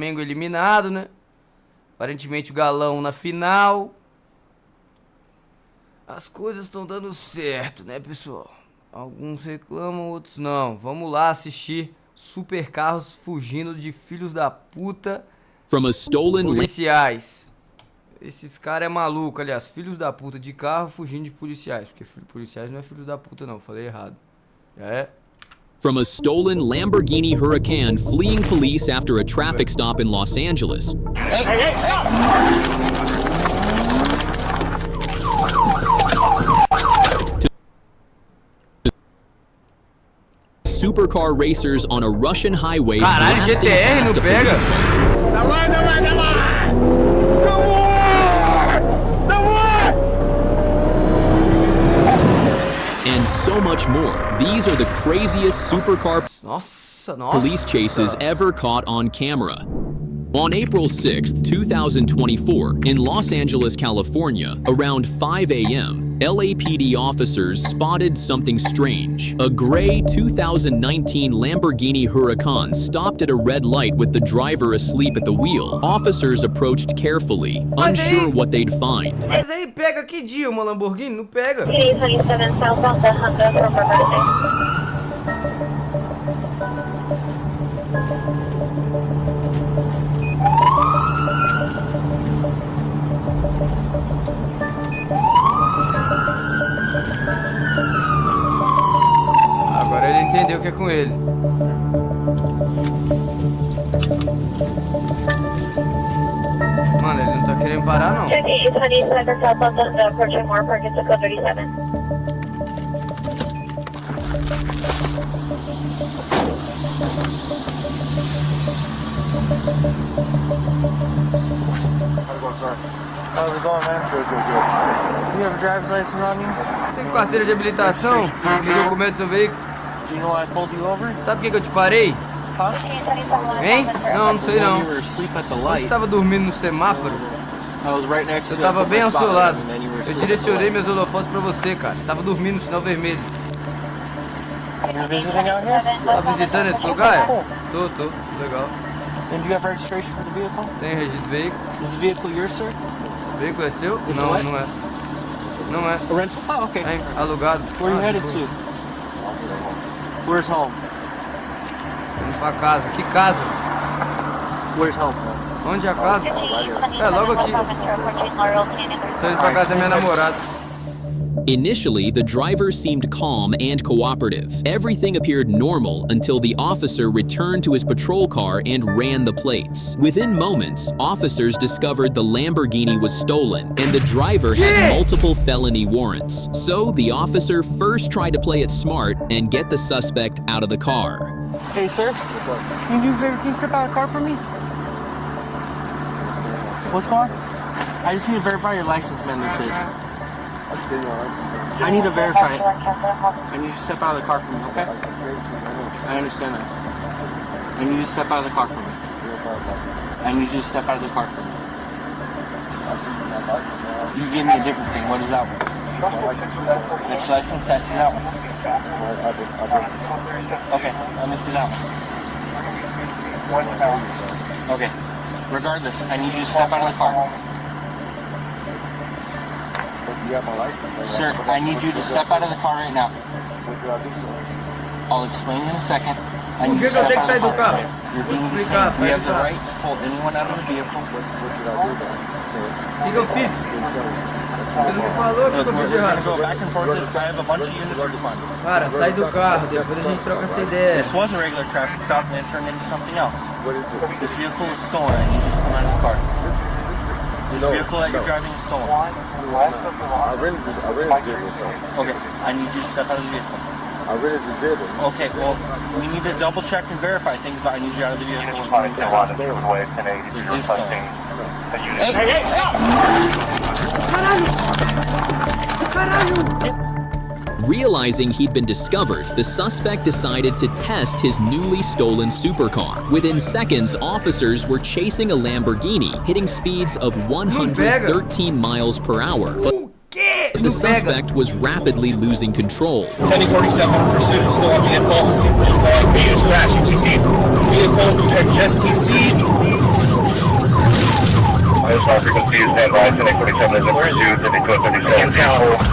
Flamengo eliminado, né? Aparentemente o galão na final. As coisas estão dando certo, né, pessoal? Alguns reclamam, outros não. Vamos lá assistir super carros fugindo de filhos da puta policiais. Esses caras é maluco, aliás, filhos da puta de carro fugindo de policiais. Porque policiais não é filhos da puta não, falei errado. Já é? From a stolen Lamborghini Huracan fleeing police after a traffic stop in Los Angeles. Supercar racers on a Russian highway. Caralho, GTR não pega? And so much more. These are the craziest supercar police chases ever caught on camera. On April 6th, 2024, in Los Angeles, California, around 5 a.m., LAPD officers spotted something strange. A gray 2019 Lamborghini Huracan stopped at a red light with the driver asleep at the wheel. Officers approached carefully, unsure what they'd find. Mas aí pega que dia uma Lamborghini? Não pega. Agora ele entendeu o que é com ele. Mano, ele não tá querendo parar, não. How's it going, man? You have a driver's license on you? Tem carteira de habilitação? Tem documento do seu veículo? Do you know why I pulled you over? Sabe por que eu te parei? Huh? Hein? Não, não sei não. You were asleep at the Você light. estava dormindo no semáforo? I was right next to Eu you. tava bem ao seu lado. And then you were Eu asleep. direcionei meus holofotes pra você, cara. Você tava dormindo no sinal vermelho. You're visiting out here? Tá visitando esse lugar? Cool. Tô. Legal. And do you have registration for the vehicle? Tem registro de veículo. Is the vehicle yours, sir? O veículo é seu? It's Não, what? não é. Não é. A rental? Oh, okay. É alugado. Where are you Ah, headed de to? boa. Where's home? Vamos pra casa. Que casa? Where's home? Onde é a casa? É, logo aqui. Tô indo pra casa da minha namorada. Initially, the driver seemed calm and cooperative. Everything appeared normal until the officer returned to his patrol car and ran the plates. Within moments, officers discovered the Lamborghini was stolen and the driver had multiple felony warrants. So the officer first tried to play it smart and get the suspect out of the car. Hey, sir. Can you do a favor? Can you step out of the car for me? What's going on? I just need to verify your license, man. That's it. I need to verify it. I need you to step out of the car for me, okay? I understand that. I need you to step out of the car for me. I need you to step out of the car for me. You gave me a different thing. What is that one? Which license? Can I see that one? Okay, let me see that one. Okay. Regardless, I need you to step out of the car. Sir, I need you to step out of the car right now. I'll explain in a second. I need you to step out of the car. You're being detained. We have the right to pull anyone out of the vehicle. O que eu fiz? Você não me falou que eu Look, fiz we're gonna errado. go back and forth. This guy have a bunch of units responding. Cara, sai do carro, depois a gente troca essa ideia. This was a regular traffic stop and then turned into something else. What is it? This vehicle is stolen. I need you to come out of the car. This vehicle that you're driving is stolen. I rented this vehicle. Okay, I need you to step out of the vehicle. I rented this vehicle. Okay, well, we need to double check and verify things, but I need you out of the vehicle. It is stolen. Hey! Realizing he'd been discovered, the suspect decided to test his newly stolen supercar. Within seconds, officers were chasing a Lamborghini, hitting speeds of 113 miles per hour. O quê? quê? The suspect was rapidly losing control. 1047 pursuit of stolen vehicle. It's going B is crash ETC. Vehicle STC. I just want frequency is standby. 1047 is in pursuit. 1037 vehicle.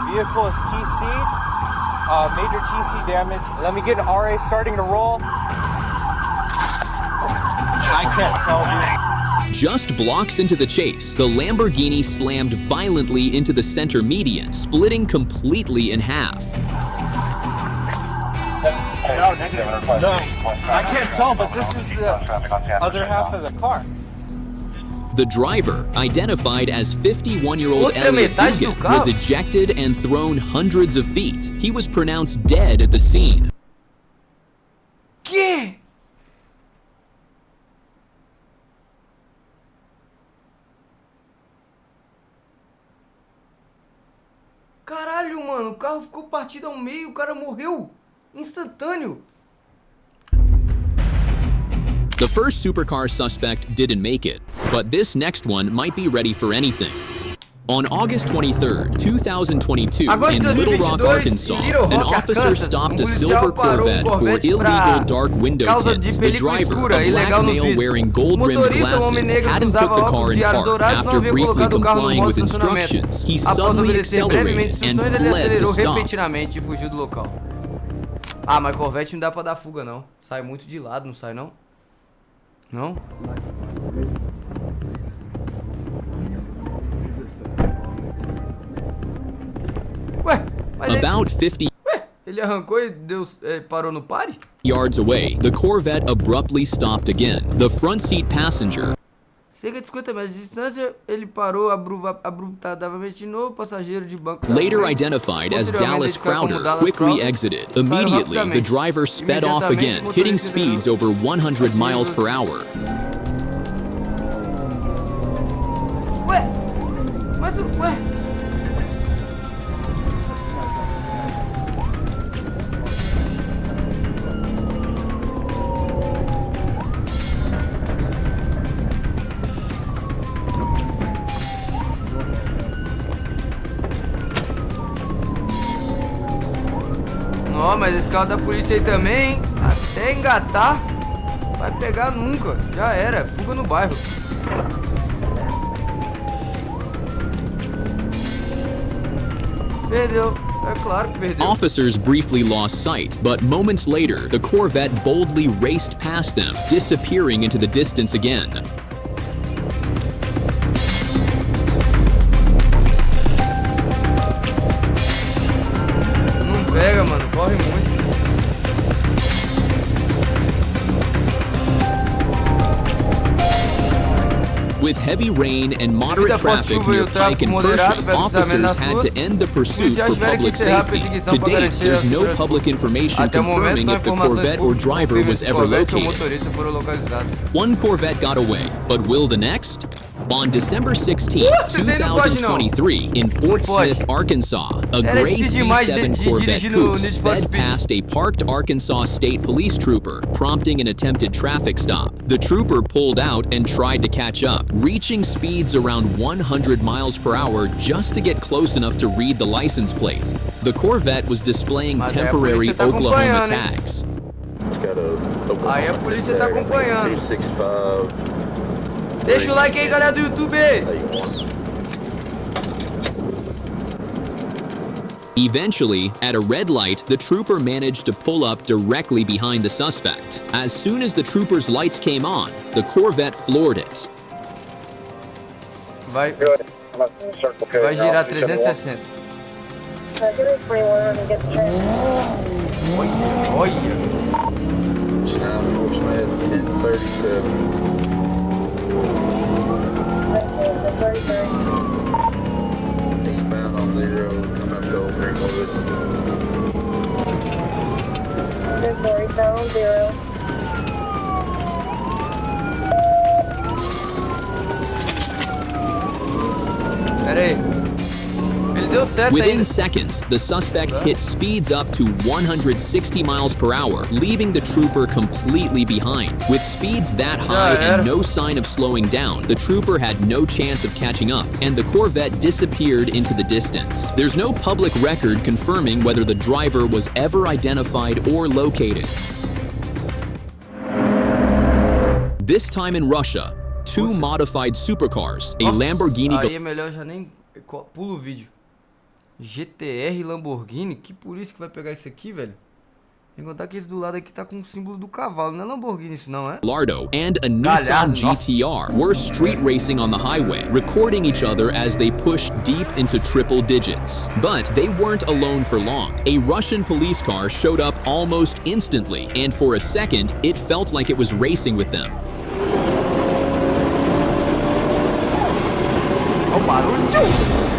Vehicle is TC'd, major TC damage. Let me get an RA starting to roll. I can't tell, dude. Just blocks into the chase, the Lamborghini slammed violently into the center median, splitting completely in half. No, I can't tell, but this is the other half of the car. The driver, identified as 51-year-old Elliot Dugan, was ejected and thrown hundreds of feet. He was pronounced dead at the scene. Que? Caralho, mano, o carro ficou partido ao meio, o cara morreu. Instantâneo. The first supercar suspect didn't make it, but this next one might be ready for anything. On August 23rd, 2022, in Little Rock, Arkansas, an officer stopped a silver Corvette for illegal dark window tints. The driver, a black male wearing gold-rimmed glasses, hadn't put the car in park. After briefly complying with instructions, he suddenly accelerated and fled the stop. Repentinamente e fugiu do local. Ah, mas Corvette não dá pra dar fuga, não. Sai muito de lado, não sai, não? Não? Ué, mas About 50 ele arrancou e parou no pare? yards away, the Corvette abruptly stopped again. The front seat passenger, Cerca de 50 metros de distância, ele parou abruptamente de novo, passageiro de banco. later identified as Dallas Crowder, quickly exited. Immediately, the driver sped off again, hitting speeds over 100 miles per hour. Ué, mas o... Ué... Ó, mas esse carro da polícia aí também, hein? Até engatar, vai pegar nunca. Já era, fuga no bairro. Perdeu, é claro que perdeu. Officers briefly lost sight, but moments later, the Corvette boldly raced past them, disappearing into the distance again. Não pega, mano, corre muito. With heavy rain and moderate traffic near Pike and Pershing, officers had to end the pursuit for public safety. To date, there's no public information confirming if the Corvette or driver was ever located. One Corvette got away, but will the next? On December 16, 2023, in Fort Smith, Arkansas, a gray C7 Corvette coupe sped past a parked Arkansas State Police trooper, prompting an attempted traffic stop. The trooper pulled out and tried to catch up, reaching speeds around 100 miles per hour just to get close enough to read the license plate. The Corvette was displaying temporary Oklahoma tags. Aí a polícia tá acompanhando. Deixa o like aí, galera do YouTube. Eventually, at a red light, the trooper managed to pull up directly behind the suspect. As soon as the trooper's lights came on, the Corvette floored it. Vai girar 360. Olha. Eastbound on 0, come up to Old Greenwood. 0. certo Within ainda. seconds, the suspect hit speeds up to 160 miles per hour, leaving the trooper completely behind. With speeds that high and no sign of slowing down, the trooper had no chance of catching up, and the Corvette disappeared into the distance. There's no public record confirming whether the driver was ever identified or located. This time in Russia, two modified supercars, a Lamborghini... Aí é melhor já nem... Pula o vídeo. GTR Lamborghini? Que polícia que vai pegar isso aqui, velho? Sem contar que esse do lado aqui tá com o símbolo do cavalo. Não é Lamborghini isso não, é? Lardo and a Nissan GTR were street racing on the highway, recording each other as they pushed deep into triple digits. But they weren't alone for long. A Russian police car showed up almost instantly, and for a second, it felt like it was racing with them. Olha o barulho!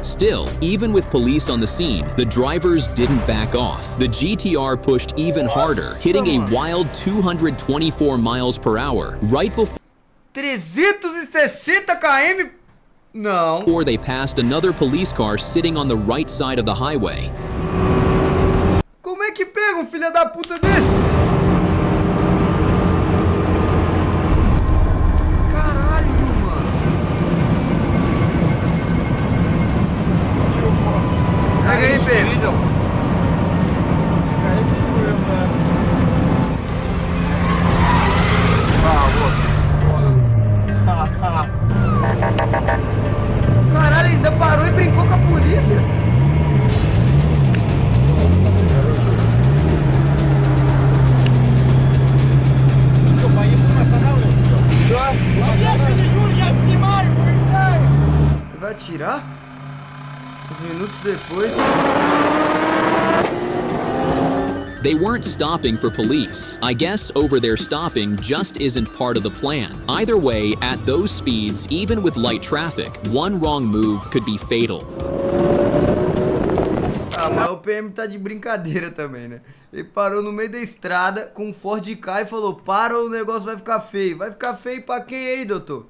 Still, even with police on the scene, the drivers didn't back off. The GTR pushed even harder, hitting a wild 224 miles per hour right before 360 km? Não. Before they passed another police car sitting on the right side of the highway. Como é que pega um filho da puta desse? Caralho, mano. Pega aí, Pedro. Caralho, ainda parou e brincou com a polícia? Vai atirar? Uns minutos depois. They weren't stopping for police. I guess over there stopping just isn't part of the plan. Either way, at those speeds, even with light traffic, one wrong move could be fatal. Ah, mas o PM tá de brincadeira também, né? Ele parou no meio da estrada com um Ford Ka e falou: para, o negócio vai ficar feio. Vai ficar feio pra quem aí, doutor?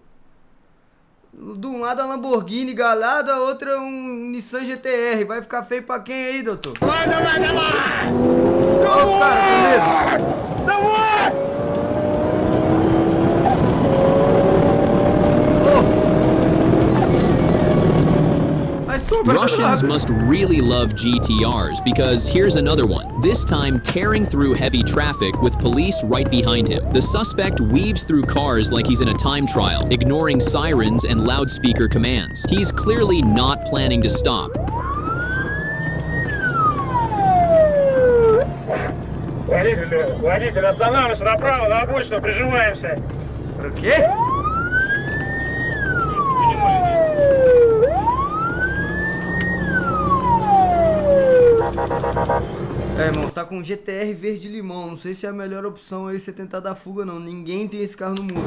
De um lado a Lamborghini Gallardo, a outra um Nissan GTR. Vai ficar feio pra quem aí, doutor? Olha os caras com medo. Russians must really love GTRs because here's another one, this time tearing through heavy traffic with police right behind him. The suspect weaves through cars like he's in a time trial, ignoring sirens and loudspeaker commands. He's clearly not planning to stop. Водитель, останавливайся направо, на обочину, прижимаемся. Por quê? É, irmão, você tá com um GTR verde limão. Não sei se é a melhor opção aí você tentar dar fuga, não. Ninguém tem esse carro no mundo.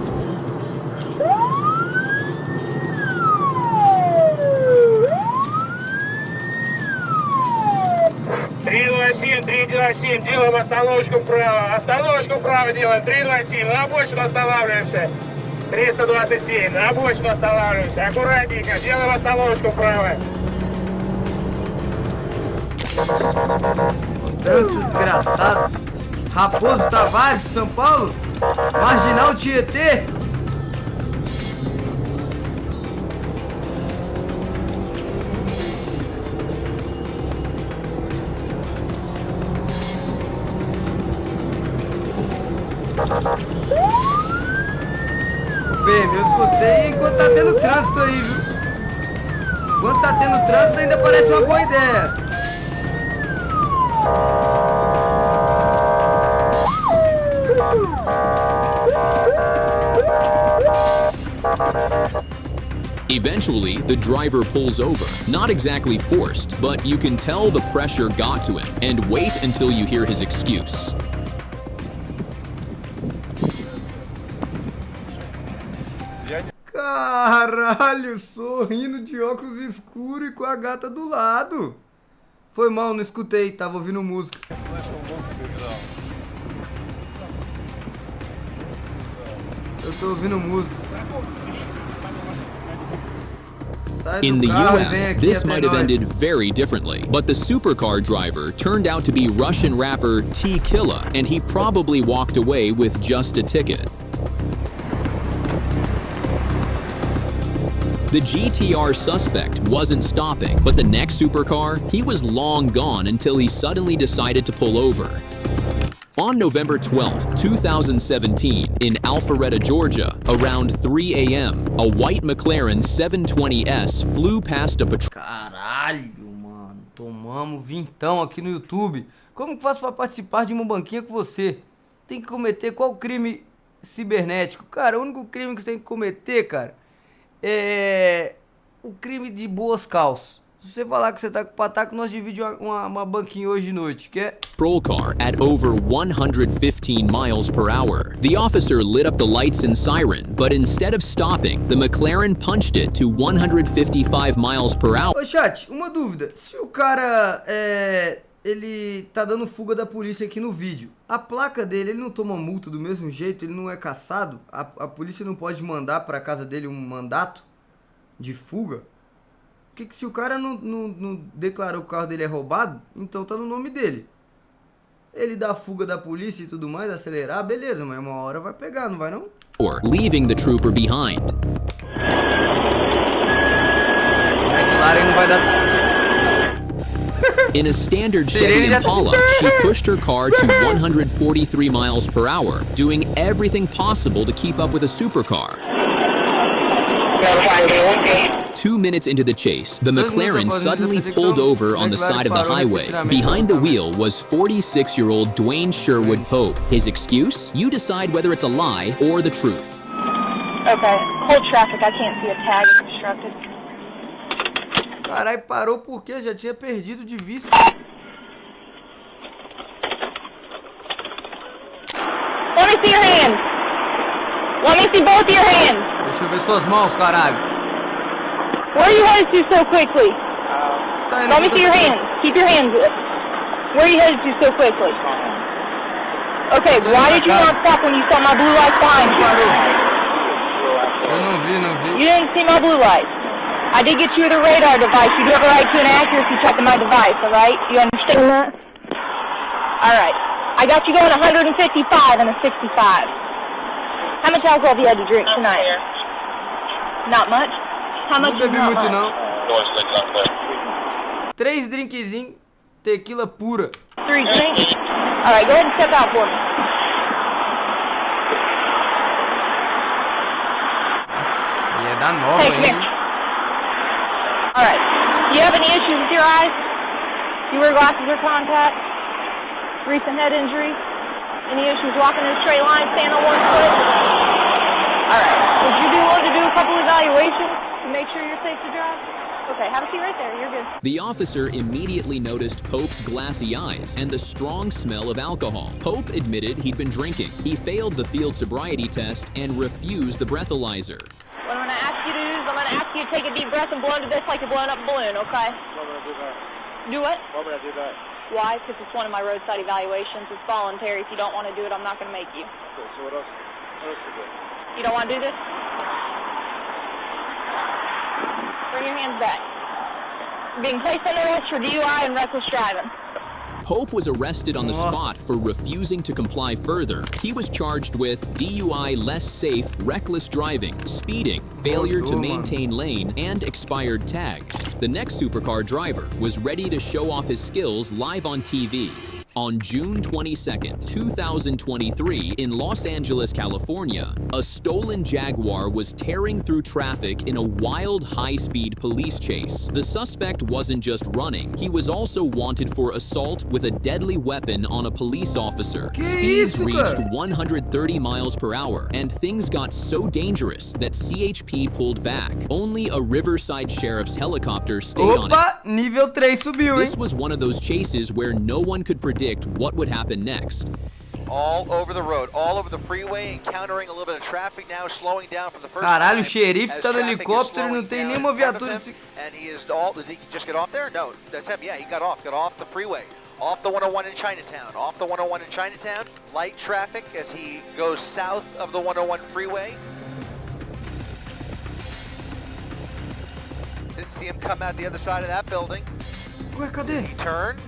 Делаем остановочку вправо делаем, 327, на обочину останавливаемся, 327, на обочину останавливаемся, аккуратненько, делаем остановочку вправо. Trânsito desgraçado. Raposo Tavares de São Paulo. Marginal Tietê. PM, eu sou você enquanto tá tendo trânsito aí, viu? Enquanto tá tendo trânsito ainda parece uma boa ideia. Eventually, the driver pulls over. Not exactly forced, but you can tell the pressure got to him. And wait until you hear his excuse. Caralho, sorrindo de óculos escuros e com a gata do lado. Foi mal, não escutei, tava ouvindo música. Eu tô ouvindo música. In the US, this might have ended very differently, but the supercar driver turned out to be Russian rapper T-Killa, and he probably walked away with just a ticket. The GTR suspect wasn't stopping, but the next supercar, he was long gone until he suddenly decided to pull over. On November 12, 2017, in Alpharetta, Georgia, around 3 a.m., a white McLaren 720S flew past a patrol. Caralho, mano. Tomamos vintão aqui no YouTube. Como que faço pra participar de uma banquinha com você? Tem que cometer qual crime cibernético? Cara, o único crime que você tem que cometer, cara, é o crime de boas calças. Se você falar que você tá com pataco, nós dividimos uma banquinha hoje de noite, que é... Patrol car at over 115 miles per hour. The officer lit up the lights and siren, but instead of stopping, the McLaren punched it to 155 miles per hour. Ô, chat, uma dúvida. Se o cara, ele tá dando fuga da polícia aqui no vídeo, a placa dele, ele não toma multa do mesmo jeito? Ele não é caçado? A polícia não pode mandar pra casa dele um mandato de fuga? Porque se o cara não declarou que o carro dele é roubado, então tá no nome dele. Ele dá a fuga da polícia e tudo mais, acelerar, beleza, mas uma hora vai pegar, não vai não? Or leaving the trooper behind. É claro, ele não vai dar... In a standard Chevy Impala, she pushed her car to 143 miles per hour, doing everything possible to keep up with a supercar. 2 minutes into the chase, the McLaren suddenly pulled over on the side of the highway. Behind the wheel was 46-year-old Dwayne Sherwood Pope. His excuse? You decide whether it's a lie or the truth. Okay, hold traffic. I can't see a tag. It's obstructed. Carai, parou porque já tinha perdido de vista. Let me see your hands. Let me see both your hands. Deixa eu ver suas mãos, caralho. Where are you headed to so quickly? Let me see your hands. Keep your hands up. Where are you headed to so quickly? Okay, why did you not stop when you saw my blue lights behind you? Eu não vi. You didn't see my blue lights. I did get you the radar device. You do have a right to an accuracy check on my device, alright? You understand that? Alright. I got you going 155 and a 65. How much alcohol have you had to drink tonight? Not much? How much Não is bebi not muito much? não. 3 drinkzinhos, tequila pura. 3 drinks? Alright, go ahead and step out for me. Nossa, ia dar nova, Hey, come hein? here. Alright. Do you have any issues with your eyes? Do you wear glasses or contacts? Recent head injuries? Any issues walking in a straight line, standing on one foot? Alright. Would you be willing to do a couple evaluations to make sure you're safe to drive? Okay, have a seat right there. You're good. The officer immediately noticed Pope's glassy eyes and the strong smell of alcohol. Pope admitted he'd been drinking. He failed the field sobriety test and refused the breathalyzer. What I'm going to ask you to do is I'm going to ask you to take a deep breath and blow into this like you're blowing up a balloon, okay? Why would I do that? Do what? Why would I do that? Why? Because it's one of my roadside evaluations. It's voluntary. If you don't want to do it, I'm not going to make you. Okay, so what else to do? You don't want to do this? Bring your hands back. Being placed under arrest for DUI and reckless driving. Pope was arrested on the spot for refusing to comply further. He was charged with DUI less safe, reckless driving, speeding, failure to maintain lane, and expired tag. The next supercar driver was ready to show off his skills live on TV. On June 22nd, 2023, in Los Angeles, California, a stolen Jaguar was tearing through traffic in a wild, high-speed police chase. The suspect wasn't just running, he was also wanted for assault with a deadly weapon on a police officer. Speeds reached 130 miles per hour, and things got so dangerous that CHP pulled back. Only a Riverside Sheriff's helicopter stayed on it. Opa, nível 3 subiu, hein? This was one of those chases where no one could predict what would happen next. all over the road, all over the freeway, encountering a little bit of traffic now, slowing down for the first Caralho, o time xerife as tá no traffic is helicóptero e não slowing tem down nenhuma in front of viatura him, de... and he is all, did he just get off there? No, that's him. Yeah, he got off the freeway. Off the 101 in Chinatown, off the 101 in Chinatown. Light traffic as he goes south of the 101 freeway. Didn't see him come out the other side of that building. Ué, cadê? He turned.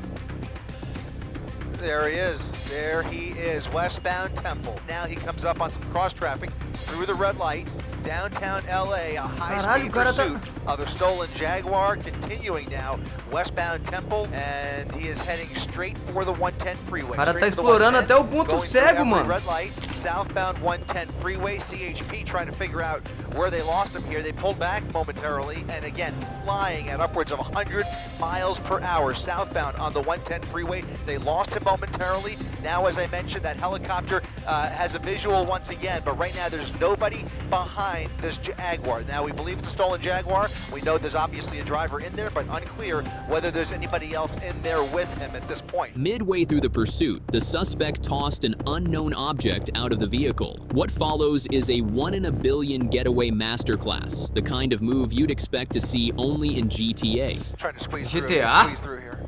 There he is. There he is, westbound Temple. Now he comes up on some cross traffic through the red light, downtown LA, a high-speed pursuit of a stolen Jaguar, continuing now westbound Temple, and he is heading straight for the 110 freeway. O cara tá explorando até o ponto cego, mano. Red light, southbound 110 freeway, CHP trying to figure out where they lost him here. They pulled back momentarily, and again, flying at upwards of 100 miles per hour southbound on the 110 freeway. They lost him momentarily. Now, as I mentioned, that helicopter has a visual once again, but right now there's nobody behind this Jaguar. Now, we believe it's a stolen Jaguar. We know there's obviously a driver in there, but unclear whether there's anybody else in there with him at this point. Midway through the pursuit, the suspect tossed an unknown object out of the vehicle. What follows is a 1 in a billion getaway masterclass, the kind of move you'd expect to see only in GTA. Trying to squeeze GTA? squeeze through here.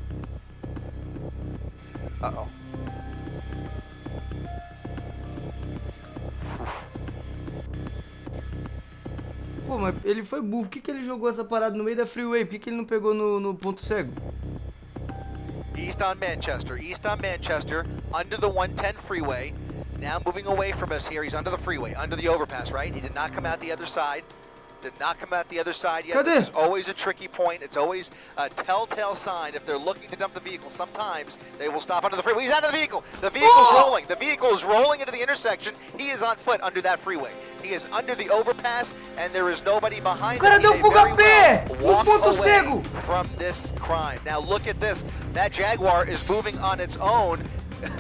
Uh-oh. Pô, mas ele foi burro. Por que ele jogou essa parada no meio da freeway? Por que ele não pegou no ponto cego? East on Manchester, under the 110 freeway. Now moving away from us here, he's under the freeway, under the overpass, right? He did not come out the other side. Did not come out the other side yet. Cadê? This is always a tricky point. It's always a telltale sign. If they're looking to dump the vehicle, sometimes they will stop under the freeway. He's out of the vehicle. The vehicle's rolling. The vehicle is rolling into the intersection. He is on foot under that freeway. He is under the overpass, and there is nobody behind him. O cara deu fuga a pé no Walk ponto away cego. from this crime. Now look at this. That Jaguar is moving on its own,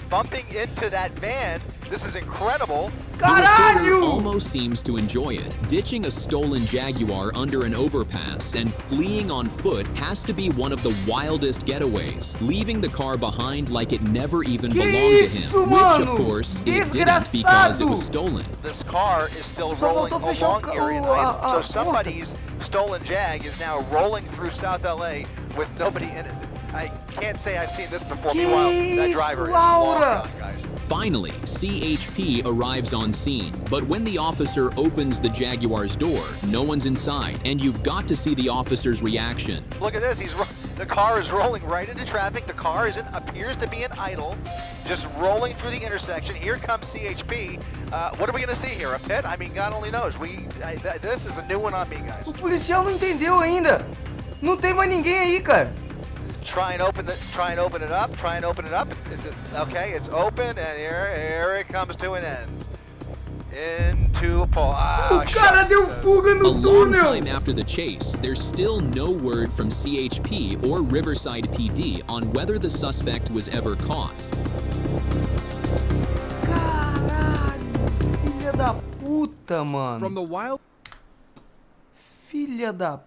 bumping into that van. This is incredible. The reporter Caralho! almost seems to enjoy it. Ditching a stolen Jaguar under an overpass and fleeing on foot has to be one of the wildest getaways, leaving the car behind like it never even belonged to isso, him, mano? which of course it didn't because it was stolen. This car is still Só rolling faltou fechar along here in a idle. So porta. somebody's stolen Jag is now rolling through South LA with nobody in it. I can't say I've seen this before. Que Meanwhile, that isso, driver is long Laura? gone, guys. Finally, CHP arrives on scene, but when the officer opens the Jaguar's door, no one's inside, and you've got to see the officer's reaction. Look at this. The car is rolling right into traffic. The car appears to be in idle, just rolling through the intersection. Here comes CHP. What are we going to see here? A pit? I mean, God only knows. This is a new one on me, guys. O policial não entendeu ainda. Não tem mais ninguém aí, cara. Try and open it up. Is it okay? It's open, and here it comes to an end. Into a pole. O cara deu fuga A no long túnel. time after the chase, there's still no word from CHP or Riverside PD on whether the suspect was ever caught. Caralho, filha da puta, mano. From the wild. Filha da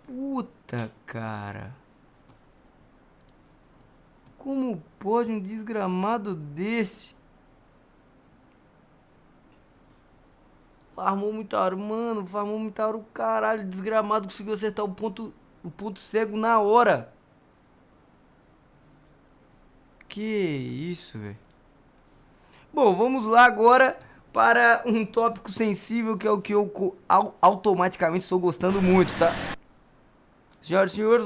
puta, cara. Como pode um desgramado desse? Farmou muita hora, mano. Farmou muita hora o caralho. Desgramado conseguiu acertar o ponto cego na hora. Que isso, velho. Bom, vamos lá agora para um tópico sensível, que é o que eu automaticamente estou gostando muito, tá? Senhoras e senhores,